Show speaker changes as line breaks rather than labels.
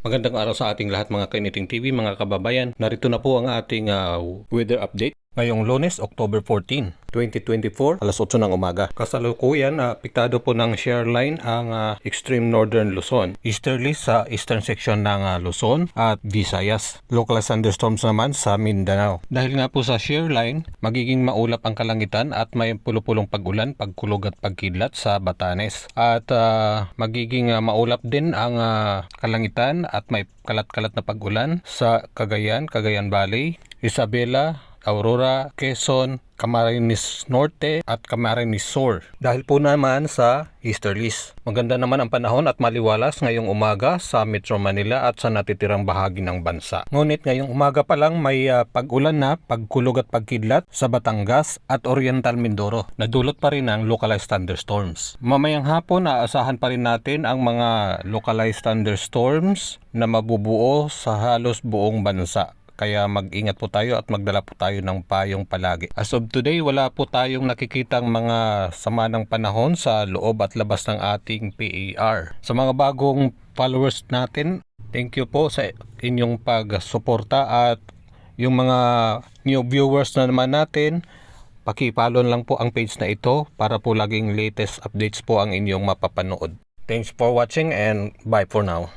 Magandang araw sa ating lahat mga Kainiting TV, mga kababayan. Narito na po ang ating weather update. Ngayong Lunes, October 14, 2024, alas 8 ng umaga. Kasalukuyan, apektado po ng shear line ang extreme northern Luzon. Easterly sa eastern section ng Luzon at Visayas. Local thunderstorms naman sa Mindanao. Dahil nga po sa shear line, magiging maulap ang kalangitan at may pulupulong pag-ulan, pagkulog at pagkidlat sa Batanes. At magiging maulap din ang kalangitan at may kalat-kalat na pag-ulan sa Cagayan, Cagayan Valley, Isabela, Aurora, Quezon, Camarines Norte at Camarines Sur. Dahil po naman sa easterlies. Maganda naman ang panahon at maliwalas ngayong umaga sa Metro Manila at sa natitirang bahagi ng bansa. Ngunit ngayong umaga pa lang may pag-ulan na, pagkulog at pagkidlat sa Batangas at Oriental Mindoro. Nadulot pa rin ang localized thunderstorms. Mamayang hapon aasahan pa rin natin ang mga localized thunderstorms na mabubuo sa halos buong bansa. Kaya mag-ingat po tayo at magdala po tayo ng payong palagi. As of today, wala po tayong nakikitang mga sama ng panahon sa loob at labas ng ating PAR. Sa mga bagong followers natin, thank you po sa inyong pagsuporta at yung mga new viewers na naman natin, pakipollow lang po ang page na ito para po laging latest updates po ang inyong mapapanood. Thanks for watching and bye for now.